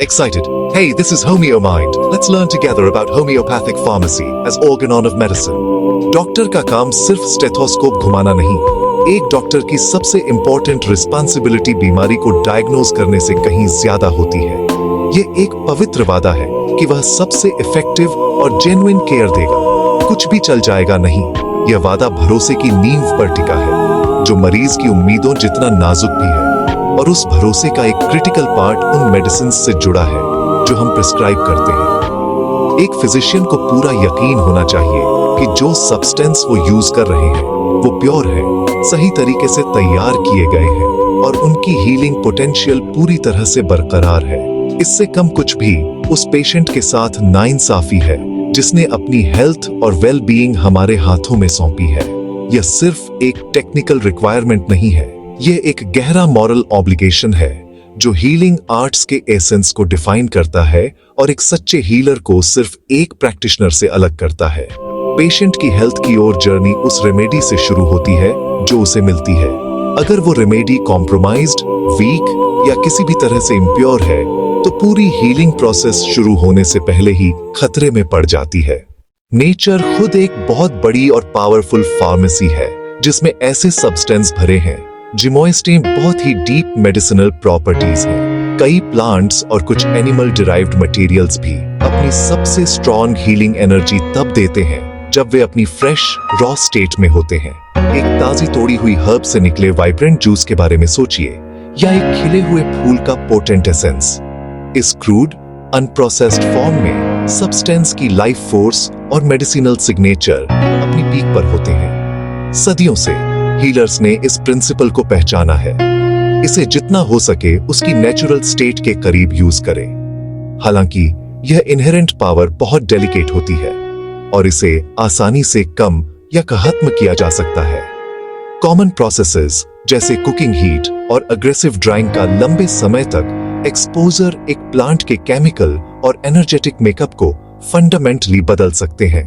Excited? Hey, this is HomeoMind. Let's learn together about homeopathic pharmacy as organon of medicine. Doctor का काम सिर्फ stethoscope घुमाना नहीं, एक डॉक्टर की सबसे इंपॉर्टेंट रिस्पांसिबिलिटी बीमारी को डायग्नोज करने से कहीं ज्यादा होती है। ये एक पवित्र वादा है कि वह सबसे इफेक्टिव और जेन्युइन केयर देगा, कुछ भी चल जाएगा नहीं। यह वादा भरोसे की नींव पर टिका है, जो मरीज की उम्मीदों जितना नाजुक भी है, और उस भरोसे का एक क्रिटिकल पार्ट उन मेडिसिन से जुड़ा है जो हम प्रिस्क्राइब करते हैं। एक फिजिशियन को पूरा यकीन होना चाहिए कि जो सब्सटेंस वो यूज कर रहे हैं वो प्योर है, सही तरीके से तैयार किए गए हैं और उनकी हीलिंग पोटेंशियल पूरी तरह से बरकरार है। इससे कम कुछ भी उस पेशेंट के साथ नाइंसाफी है जिसने अपनी हेल्थ और वेल बीइंग हमारे हाथों में सौंपी है। यह सिर्फ एक टेक्निकल रिक्वायरमेंट नहीं है, यह एक गहरा मॉरल ऑब्लिगेशन है जो हीलिंग आर्ट्स के एसेंस को डिफाइन करता है और एक सच्चे हीलर को सिर्फ एक प्रैक्टिशनर से अलग करता है। पेशेंट की हेल्थ की ओर जर्नी उस रेमेडी से शुरू होती है जो उसे मिलती है। अगर वो रेमेडी कॉम्प्रोमाइज्ड, वीक या किसी भी तरह से इम्प्योर है तो पूरी हीलिंग प्रोसेस शुरू होने से पहले ही खतरे में पड़ जाती है। नेचर खुद एक बहुत बड़ी और पावरफुल फार्मेसी है जिसमें ऐसे सब्सटेंस भरे हैं जिनमें बहुत ही डीप मेडिसिनल प्रॉपर्टीज हैं। कई प्लांट्स और कुछ एनिमल डिराइव्ड मटेरियल्स भी अपनी सबसे स्ट्रॉन्ग हीलिंग एनर्जी तब देते हैं जब वे अपनी फ्रेश रॉ स्टेट में होते हैं। एक ताजी तोड़ी हुई हर्ब से निकले वाइब्रेंट जूस के बारे में सोचिए, या एक खिले हुए फूल का पोटेंट एसेंस। इस क्रूड अनप्रोसेस्ड फॉर्म में सब्सटेंस की लाइफ फोर्स और मेडिसिनल सिग्नेचर अपनी पीक पर होते हैं। सदियों से हीलर्स ने इस प्रिंसिपल को पहचाना है, इसे जितना हो सके उसकी नेचुरल स्टेट के करीब यूज करें। हालांकि यह इनहेरेंट पावर बहुत डेलिकेट होती है और इसे आसानी से कम या खत्म किया जा सकता है। कॉमन प्रोसेसेस जैसे कुकिंग हीट और अग्रेसिव ड्राइंग का लंबे समय तक एक्सपोजर एक प्लांट के केमिकल और एनर्जेटिक मेकअप को फंडामेंटली बदल सकते हैं।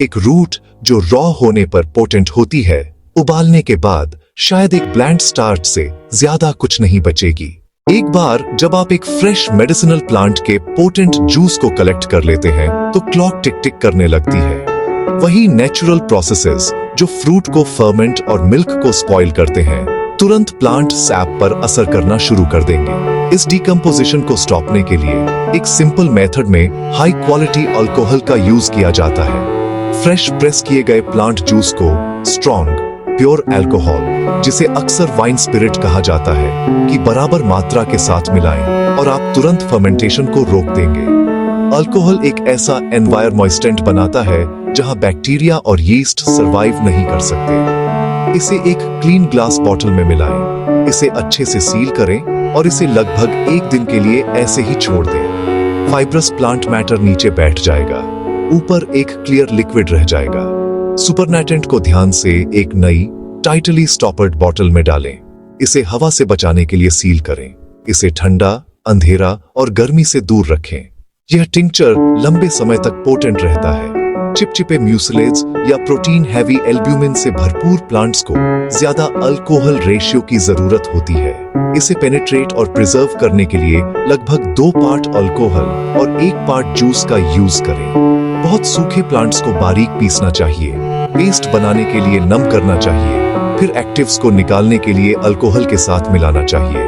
एक रूट जो रॉ होने पर पोटेंट होती है, उबालने के बाद शायद एक ब्लैंड स्टार्च से ज्यादा कुछ नहीं बचेगी। एक बार जब आप एक फ्रेश मेडिसिनल प्लांट के पोटेंट जूस को कलेक्ट कर लेते हैं तो क्लॉक टिक टिक करने लगती है। वही नेचुरल प्रोसेसेस जो फ्रूट को फर्मेंट और मिल्क को स्पॉइल करते हैं तुरंत प्लांट सैप पर असर करना शुरू कर देंगे। इस डिकम्पोजिशन को स्टॉपने के लिए एक सिंपल मेथड में हाई क्वालिटी अल्कोहल का यूज किया जाता है। फ्रेश प्रेस किए गए प्लांट जूस को स्ट्रॉन्ग प्योर अल्कोहल, जिसे अक्सर वाइन स्पिरिट कहा जाता है, की बराबर मात्रा के साथ मिलाएं और आप तुरंत फर्मेंटेशन को रोक देंगे। अल्कोहल एक ऐसा एनवायरमेंट बनाता है जहां बैक्टीरिया और यीस्ट सरवाइव नहीं कर सकते। इसे एक क्लीन ग्लास बॉटल में मिलाएं, इसे अच्छे से सील करें और इसे लगभग एक दिन के लिए ऐसे ही छोड़ दें। फाइब्रस प्लांट मैटर नीचे बैठ जाएगा, ऊपर एक क्लियर लिक्विड रह जाएगा। सुपरनेटेंट को ध्यान से एक नई टाइटली स्टॉपर्ड बॉटल में डालें। इसे हवा से बचाने के लिए सील करें। इसे ठंडा, अंधेरा और गर्मी से दूर रखें। यह टिंक्चर लंबे समय तक पोटेंट रहता है। चिपचिपे म्यूसिलेज या प्रोटीन हैवी एल्ब्यूमिन से भरपूर प्लांट्स को ज्यादा अल्कोहल रेशियो की जरूरत होती है। इसे पेनिट्रेट और प्रिजर्व करने के लिए लगभग 2 पार्ट अल्कोहल और 1 पार्ट जूस का यूज करें। बहुत सूखे प्लांट्स को बारीक पीसना चाहिए, पेस्ट बनाने के लिए नम करना चाहिए, फिर एक्टिव्स को निकालने के लिए अल्कोहल के साथ मिलाना चाहिए।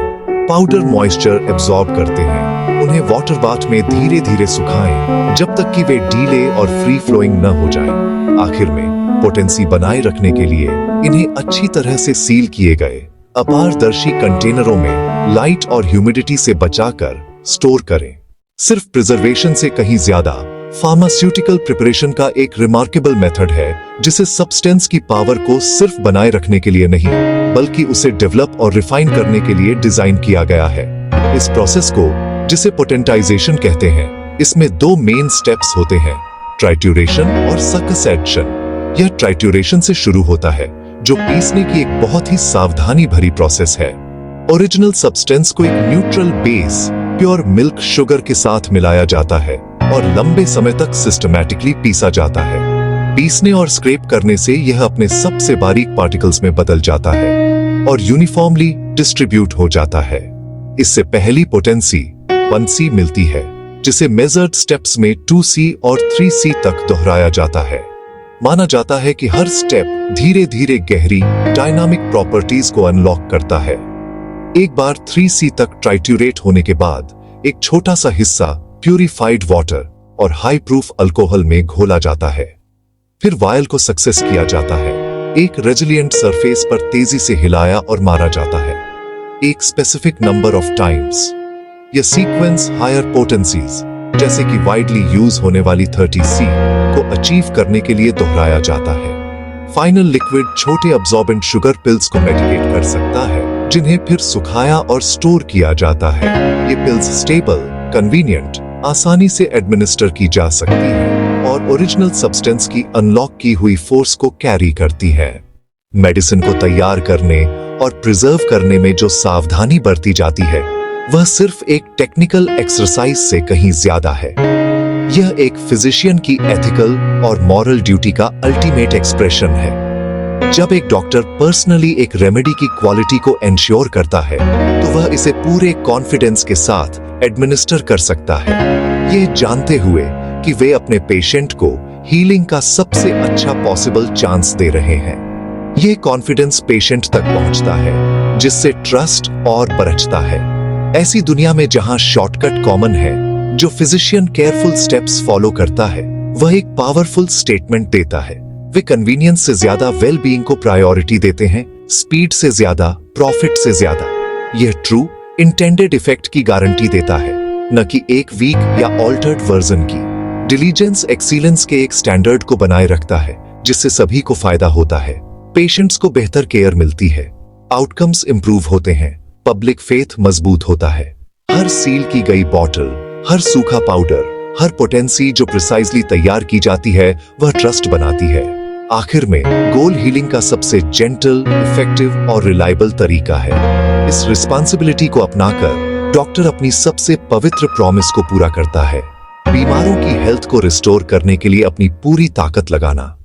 पाउडर मॉइस्चर एब्जॉर्ब करते हैं, उन्हें वाटर बाथ में धीरे धीरे सुखाएं जब तक कि वे ढीले और फ्री फ्लोइंग न हो जाएं। आखिर में पोटेंसी बनाए रखने के लिए इन्हें अच्छी तरह से सील किए गए अपारदर्शी कंटेनरों में लाइट और ह्यूमिडिटी से बचाकर स्टोर करें। सिर्फ प्रिजर्वेशन से कहीं ज्यादा फार्मास्यूटिकल प्रिपरेशन का एक रिमार्केबल मेथड है जिसे सब्सटेंस की पावर को सिर्फ बनाए रखने के लिए नहीं बल्कि उसे डेवलप और रिफाइन करने के लिए डिजाइन किया गया है। इस प्रोसेस को, जिसे पोटेंटाइजेशन कहते हैं, इसमें 2 मेन स्टेप्स होते हैं, ट्राइट्यूरेशन और सक्सेशन। यह ट्राइट्यूरेशन से शुरू होता है जो पीसने की एक बहुत ही सावधानी भरी प्रोसेस है। ओरिजिनल सब्सटेंस को एक neutral base pure milk sugar के साथ मिलाया जाता है और लंबे समय तक सिस्टमैटिकली पीसा जाता है। पीसने और स्क्रैप करने से यह अपने सबसे बारीक पार्टिकल्स में बदल जाता है और यूनिफॉर्मली डिस्ट्रीब्यूट हो जाता है। इससे पहली पोटेंसी 1C मिलती है, जिसे मेजर्ड स्टेप्स में 2C और 3C तक दोहराया जाता है। माना जाता है कि हर स्टेप धीरे धीरे गहरी डायनामिक प्रॉपर्टीज को अनलॉक करता है। एक बार 3C तक ट्राइट्यूरेट होने के बाद एक छोटा सा हिस्सा प्यूरिफाइड वाटर और हाई प्रूफ अल्कोहल में घोला जाता है। फिर वायल को सक्सेस किया जाता है, एक रेजिलिएंट सरफेस पर तेजी से हिलाया और मारा जाता है एक स्पेसिफिक नंबर ऑफ टाइम्स। यह सीक्वेंस हायर पोटेंसीज जैसे कि वाइडली यूज होने वाली 30C को अचीव करने के लिए दोहराया जाता है। फाइनल लिक्विड छोटे अब्सॉर्बेंट शुगर पिल्स को मेडिकेट कर सकता है, जिन्हें फिर सुखाया और स्टोर किया जाता है। ये पिल्स स्टेबल, कन्वीनियंट, आसानी से एडमिनिस्टर की जा सकती है और ओरिजिनल सब्सटेंस की अनलॉक की हुई फोर्स को कैरी करती है। मेडिसिन को तैयार करने और प्रिजर्व करने में जो सावधानी बरती जाती है वह सिर्फ एक टेक्निकल एक्सरसाइज से कहीं ज्यादा है। यह एक फिजिशियन की एथिकल और मॉरल ड्यूटी का अल्टीमेट एक्सप्रेशन है। जब एक डॉक्टर पर्सनली एक रेमेडी की क्वालिटी को एंश्योर करता है तो वह इसे पूरे कॉन्फिडेंस के साथ एडमिनिस्टर कर सकता है, ये जानते हुए कि वे अपने पेशेंट को हीलिंग का सबसे अच्छा पॉसिबल चांस दे रहे हैं। ये कॉन्फिडेंस पेशेंट तक पहुंचता है, जिससे ट्रस्ट और बढ़ता है। ऐसी दुनिया में जहां शॉर्टकट कॉमन है, जो फिजिशियन केयरफुल स्टेप्स फॉलो करता है वह एक पावरफुल स्टेटमेंट देता है। वे कन्वीनियंस से ज्यादा वेल बीइंग को प्रायोरिटी देते हैं, स्पीड से ज्यादा, प्रॉफिट से ज्यादा। यह ट्रू इंटेंडेड इफेक्ट की गारंटी देता है, न कि एक वीक या ऑल्टर्ड वर्जन की। डिलीजेंस एक्सीलेंस के एक स्टैंडर्ड को बनाए रखता है, जिससे सभी को फायदा होता है। पेशेंट्स को बेहतर केयर मिलती है, आउटकम्स इंप्रूव होते हैं, पब्लिक फेथ मजबूत होता है। हर सील की गई बॉटल, हर सूखा पाउडर, हर पोटेंसी जो प्रिसाइजली तैयार की जाती है वह ट्रस्ट बनाती है। आखिर में गोल हीलिंग का सबसे जेंटल, इफेक्टिव और रिलायबल तरीका है। इस रिस्पांसिबिलिटी को अपनाकर डॉक्टर अपनी सबसे पवित्र प्रॉमिस को पूरा करता है, बीमारों की हेल्थ को रिस्टोर करने के लिए अपनी पूरी ताकत लगाना।